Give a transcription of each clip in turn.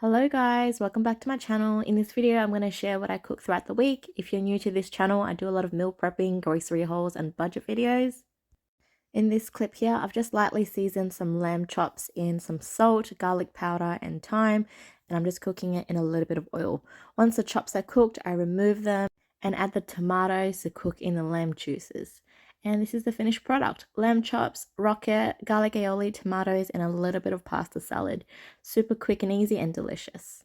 Hello guys, welcome back to my channel. In this video, I'm going to share what I cook throughout the week. If you're new to this channel, I do a lot of meal prepping, grocery hauls, and budget videos. In this clip here, I've just lightly seasoned some lamb chops in some salt, garlic powder, and thyme, and I'm just cooking it in a little bit of oil. Once the chops are cooked, I remove them and add the tomatoes to cook in the lamb juices. And this is the finished product. Lamb chops, rocket, garlic aioli, tomatoes, and a little bit of pasta salad. Super quick and easy and delicious.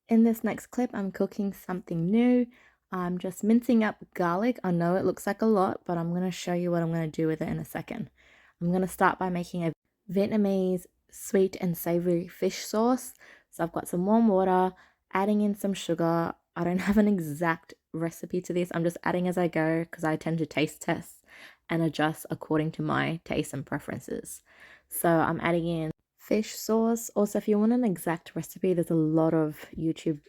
In this next clip, I'm cooking something new. I'm just mincing up garlic. I know it looks like a lot, but I'm going to show you what I'm going to do with it in a second. I'm going to start by making a Vietnamese sweet and savory fish sauce. So I've got some warm water, adding in some sugar. I don't have an exact recipe to this. I'm just adding as I go because I tend to taste test and adjust according to my taste and preferences. So I'm adding in fish sauce. Also, if you want an exact recipe, there's a lot of YouTube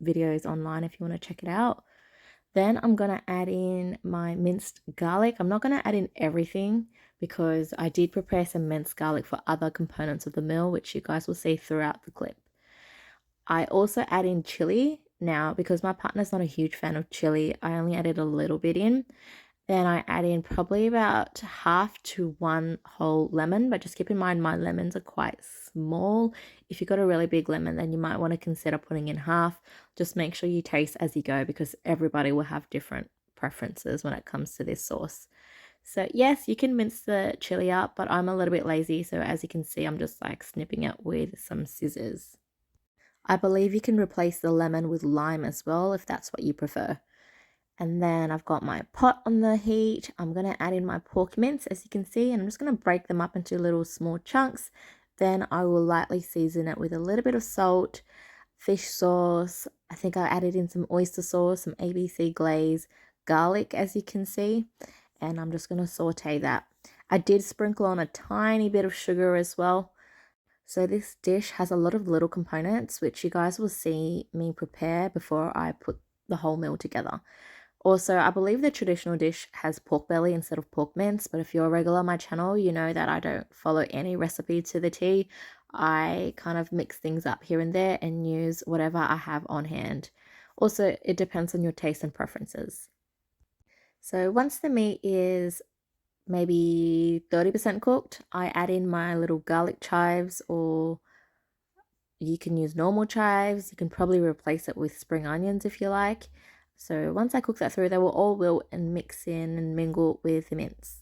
videos online if you want to check it out. Then I'm going to add in my minced garlic. I'm not going to add in everything because I did prepare some minced garlic for other components of the meal, which you guys will see throughout the clip. I also add in chili. Now, because my partner's not a huge fan of chili, I only added a little bit in. Then I add in probably about half to one whole lemon, but just keep in mind my lemons are quite small. If you've got a really big lemon, then you might want to consider putting in half. Just make sure you taste as you go because everybody will have different preferences when it comes to this sauce. So yes, you can mince the chili up, but I'm a little bit lazy. So as you can see, I'm just like snipping it with some scissors. I believe you can replace the lemon with lime as well if that's what you prefer. And then I've got my pot on the heat. I'm going to add in my pork mince, as you can see, and I'm just going to break them up into little small chunks. Then I will lightly season it with a little bit of salt, fish sauce. I think I added in some oyster sauce, some ABC glaze, garlic, as you can see. And I'm just going to saute that. I did sprinkle on a tiny bit of sugar as well. So this dish has a lot of little components, which you guys will see me prepare before I put the whole meal together. Also, I believe the traditional dish has pork belly instead of pork mince, but if you're a regular on my channel, you know that I don't follow any recipe to the T. I kind of mix things up here and there and use whatever I have on hand. Also, it depends on your taste and preferences. So once the meat is maybe 30% cooked, I add in my little garlic chives, or you can use normal chives. You can probably replace it with spring onions if you like. So once I cook that through, they will all wilt and mix in and mingle with the mince.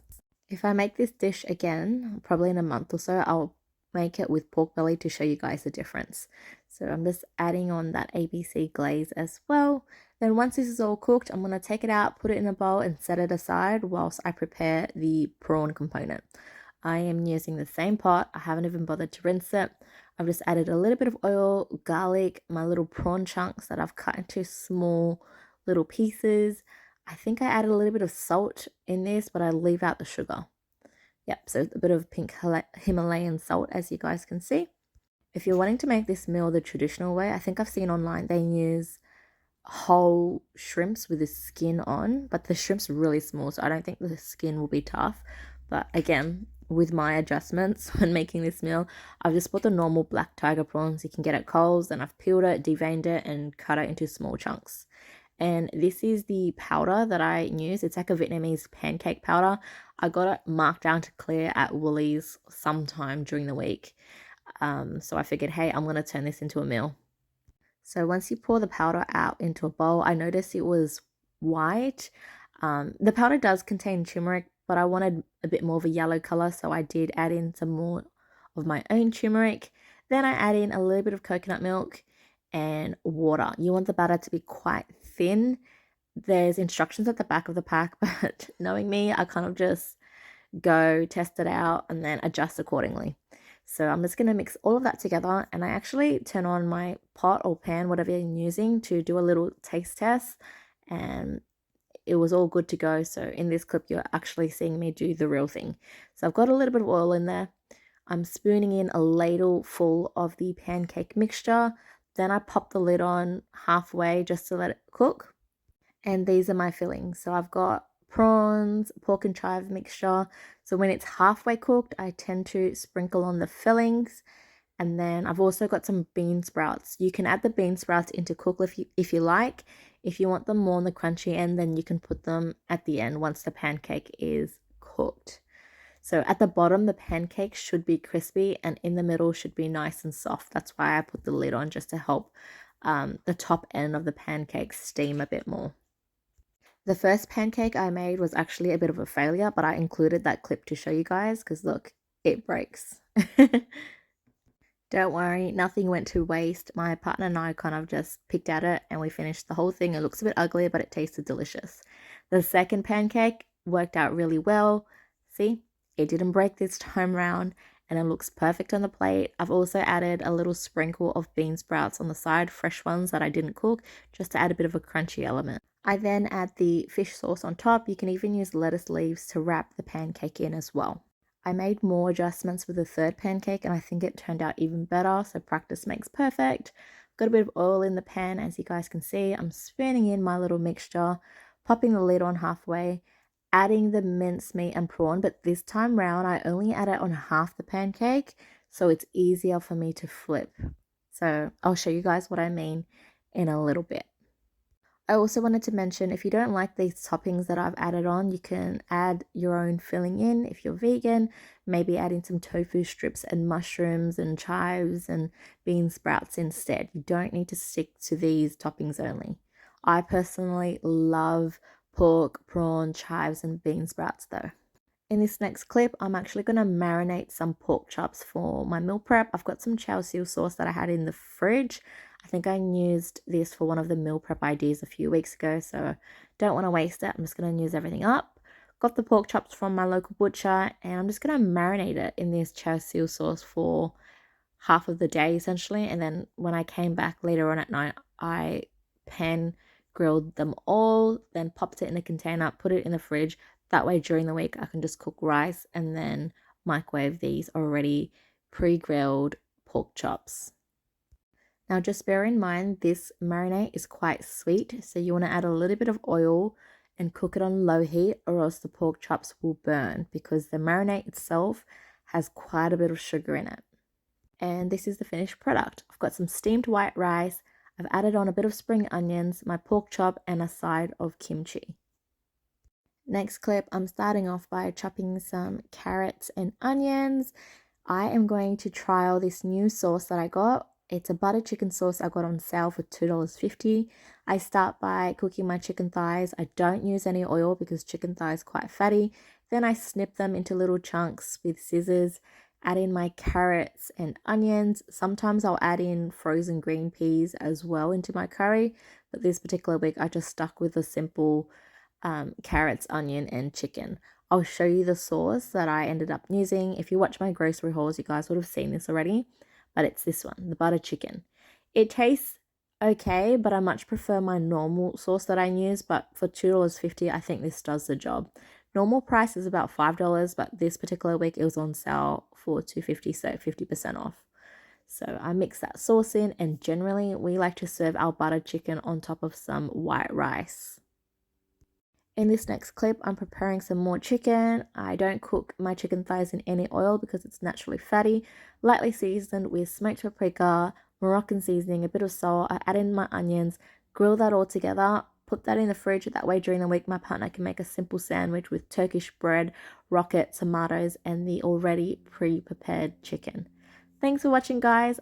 If I make this dish again, probably in a month or so, I'll make it with pork belly to show you guys the difference. So I'm just adding on that ABC glaze as well. Then once this is all cooked, I'm going to take it out, put it in a bowl and set it aside whilst I prepare the prawn component. I am using the same pot. I haven't even bothered to rinse it. I've just added a little bit of oil, garlic, my little prawn chunks that I've cut into small little pieces. I think I added a little bit of salt in this, but I leave out the sugar. Yep, so a bit of pink Himalayan salt, as you guys can see. If you're wanting to make this meal the traditional way, I think I've seen online they use whole shrimps with the skin on, but the shrimp's really small, so I don't think the skin will be tough. But again, with my adjustments when making this meal, I've just bought the normal black tiger prawns you can get at Coles, and I've peeled it, deveined it, and cut it into small chunks. And this is the powder that I use. It's like a Vietnamese pancake powder. I got it marked down to clear at Woolies sometime during the week. So I figured, hey, I'm going to turn this into a meal. So once you pour the powder out into a bowl, I noticed it was white. The powder does contain turmeric, but I wanted a bit more of a yellow color, so I did add in some more of my own turmeric. Then I add in a little bit of coconut milk and water. You want the batter to be quite thin. There's instructions at the back of the pack, but knowing me, I kind of just go test it out and then adjust accordingly. So I'm just going to mix all of that together, and I actually turn on my pot or pan, whatever you're using, to do a little taste test, and it was all good to go. So in this clip, you're actually seeing me do the real thing. So I've got a little bit of oil in there. I'm spooning in a ladle full of the pancake mixture. Then I pop the lid on halfway just to let it cook. And these are my fillings. So I've got prawns, pork and chive mixture. So when it's halfway cooked, I tend to sprinkle on the fillings. And then I've also got some bean sprouts. You can add the bean sprouts into cook if you like. If you want them more on the crunchy end, then you can put them at the end once the pancake is cooked. So at the bottom, the pancake should be crispy and in the middle should be nice and soft. That's why I put the lid on, just to help the top end of the pancake steam a bit more. The first pancake I made was actually a bit of a failure, but I included that clip to show you guys because look, it breaks. Don't worry, nothing went to waste. My partner and I kind of just picked at it and we finished the whole thing. It looks a bit ugly, but it tasted delicious. The second pancake worked out really well. See, it didn't break this time round and it looks perfect on the plate. I've also added a little sprinkle of bean sprouts on the side, fresh ones that I didn't cook, just to add a bit of a crunchy element. I then add the fish sauce on top. You can even use lettuce leaves to wrap the pancake in as well. I made more adjustments with the third pancake and I think it turned out even better, so practice makes perfect. Got a bit of oil in the pan, as you guys can see. I'm spooning in my little mixture, popping the lid on halfway, adding the mincemeat and prawn, but this time round I only add it on half the pancake so it's easier for me to flip. So I'll show you guys what I mean in a little bit. I also wanted to mention, if you don't like these toppings that I've added on, you can add your own filling in if you're vegan, maybe adding some tofu strips and mushrooms and chives and bean sprouts instead. You don't need to stick to these toppings only. I personally love pork, prawn, chives and bean sprouts though. In this next clip, I'm actually going to marinate some pork chops for my meal prep. I've got some char siu sauce that I had in the fridge. I think I used this for one of the meal prep ideas a few weeks ago, so don't want to waste it. I'm just going to use everything up. Got the pork chops from my local butcher, and I'm just going to marinate it in this char siu sauce for half of the day essentially. And then when I came back later on at night, I pan grilled them all, then popped it in a container, put it in the fridge. That way during the week I can just cook rice and then microwave these already pre-grilled pork chops. Now just bear in mind this marinade is quite sweet, so you want to add a little bit of oil and cook it on low heat or else the pork chops will burn because the marinade itself has quite a bit of sugar in it. And this is the finished product. I've got some steamed white rice, I've added on a bit of spring onions, my pork chop and a side of kimchi. Next clip, I'm starting off by chopping some carrots and onions. I am going to trial this new sauce that I got. It's a butter chicken sauce I got on sale for $2.50. I start by cooking my chicken thighs. I don't use any oil because chicken thighs are quite fatty. Then I snip them into little chunks with scissors, add in my carrots and onions. Sometimes I'll add in frozen green peas as well into my curry, but this particular week I just stuck with a simple carrots, onion and chicken. I'll show you the sauce that I ended up using. If you watch my grocery hauls, you guys would have seen this already, but it's this one, the butter chicken. It tastes okay, but I much prefer my normal sauce that I use, but for $2.50 I think this does the job. Normal price is about $5, but this particular week it was on sale for $2.50, so 50% off. So I mix that sauce in, and generally we like to serve our butter chicken on top of some white rice. In this next clip, I'm preparing some more chicken. I don't cook my chicken thighs in any oil because it's naturally fatty. Lightly seasoned with smoked paprika, Moroccan seasoning, a bit of salt. I add in my onions, grill that all together, put that in the fridge. That way during the week my partner can make a simple sandwich with Turkish bread, rocket, tomatoes and the already pre-prepared chicken. Thanks for watching guys.